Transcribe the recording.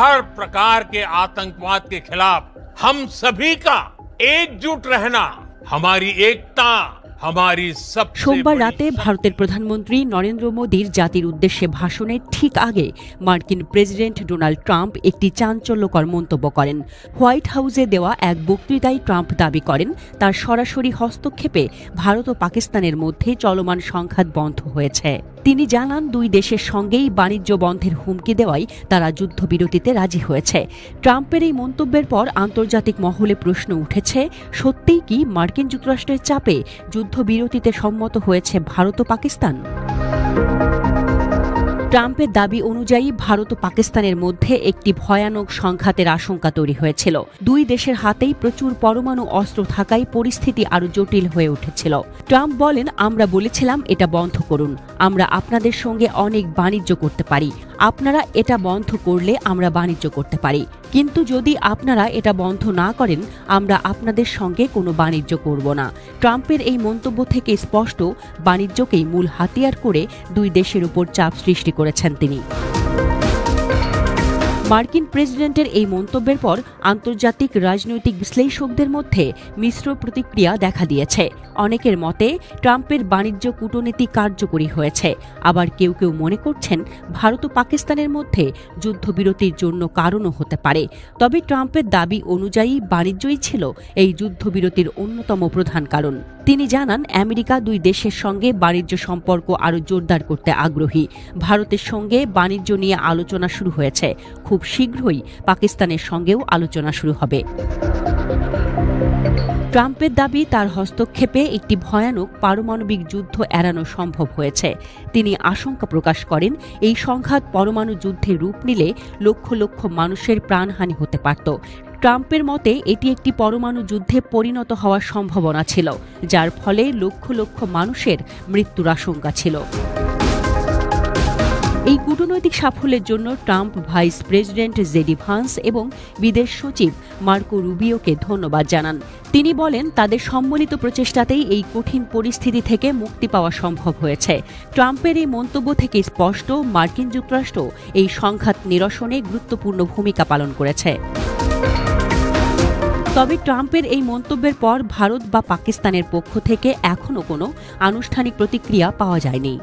हर प्रकार के आतंकवाद के खिलाफ हम सभी का एकजुट रहना हमारी एकता সোমবার রাতে ভারতের প্রধানমন্ত্রী নরেন্দ্র মোদীর জাতির উদ্দেশ্যে ভাষণের ঠিক আগে মার্কিন প্রেসিডেন্ট ডোনাল্ড ট্রাম্প একটি চাঞ্চল্যকর মন্তব্য করেন। হোয়াইট হাউসে দেওয়া এক বক্তৃতায় ট্রাম্প দাবি করেন তার সরাসরি হস্তক্ষেপে ভারত ও পাকিস্তানের মধ্যে চলমান সংঘাত বন্ধ হয়েছে। তিনি জানান দুই দেশের সঙ্গেই বাণিজ্য বন্ধের হুমকি দেওয়ায় তারা যুদ্ধবিরতিতে রাজি হয়েছে। ট্রাম্পের এই মন্তব্যের পর আন্তর্জাতিক মহলে প্রশ্ন উঠেছে, সত্যিই কি মার্কিন যুক্তরাষ্ট্রের চাপে যুদ্ধবিরতিতে সম্মত হয়েছে ভারত ও পাকিস্তান? ট্রাম্পের দাবি অনুযায়ী ভারত ও পাকিস্তানের মধ্যে একটি ভয়ানক সংঘাতের আশঙ্কা তৈরি হয়েছিল। দুই দেশের হাতেই প্রচুর পরমাণু অস্ত্র থাকায় পরিস্থিতি আরও জটিল হয়ে উঠেছিল। ট্রাম্প বলেন, আমরা বলেছিলাম এটা বন্ধ করুন, আমরা আপনাদের সঙ্গে অনেক বাণিজ্য করতে পারি, আপনারা এটা বন্ধ করলে আমরা বাণিজ্য করতে পারি, কিন্তু যদি আপনারা এটা বন্ধ না করেন আমরা আপনাদের সঙ্গে কোনো বাণিজ্য করব না। ট্রাম্পের এই মন্তব্য থেকে স্পষ্ট বাণিজ্যকেই মূল হাতিয়ার করে দুই দেশের উপর চাপ সৃষ্টি করেছেন তিনি। মার্কিন প্রেসিডেন্টের এই মন্তব্যের পর আন্তর্জাতিক রাজনৈতিক বিশ্লেষকদের মধ্যে মিশ্র প্রতিক্রিয়া দেখা দিয়েছে। অনেকের মতে ট্রাম্পের বাণিজ্য কূটনীতি কার্যকরী হয়েছে, আবার কেউ কেউ মনে করছেন ভারত ও পাকিস্তানের মধ্যে যুদ্ধবিরতির জন্য কারণও হতে পারে। তবে ট্রাম্পের দাবি অনুযায়ী বাণিজ্যই ছিল এই যুদ্ধবিরতির অন্যতম প্রধান কারণ। তিনি জানান, আমেরিকা দুই দেশের সঙ্গে বাণিজ্য সম্পর্ক আরও জোরদার করতে আগ্রহী। ভারতের সঙ্গে বাণিজ্য নিয়ে আলোচনা শুরু হয়েছে, খুব শীঘ্রই পাকিস্তানের সঙ্গেও আলোচনা শুরু হবে। ট্রাম্পের দাবি তার হস্তক্ষেপে একটি ভয়ানক পারমাণবিক যুদ্ধ এড়ানো সম্ভব হয়েছে। তিনি আশঙ্কা প্রকাশ করেন এই সংঘাত পরমাণু যুদ্ধে রূপ নিলে লক্ষ লক্ষ মানুষের প্রাণহানি হতে পারত। ট্রাম্পের মতে এটি একটি পরমাণু যুদ্ধে পরিণত হওয়ার সম্ভাবনা ছিল, যার ফলে লক্ষ লক্ষ মানুষের মৃত্যুর আশঙ্কা ছিল। এই কূটনৈতিক সাফল্যের জন্য Trump vice president JD Vance এবং বিদেশ সচিব মার্কো রুবিওকে ধন্যবাদ জানান। তিনি বলেন, তাদের সম্মিলিত প্রচেষ্টাতেই এই কঠিন পরিস্থিতি থেকে মুক্তি পাওয়া সম্ভব হয়েছে। ট্রাম্পের এই মন্তব্য থেকে স্পষ্ট মার্কিন যুক্তরাষ্ট্র এই সংঘাত নিরসনে গুরুত্বপূর্ণ ভূমিকা পালন করেছে। তবে ট্রাম্পের এই মন্তব্যের পর ভারত বা পাকিস্তানের পক্ষ থেকে এখনও কোনো আনুষ্ঠানিক প্রতিক্রিয়া পাওয়া যায়নি।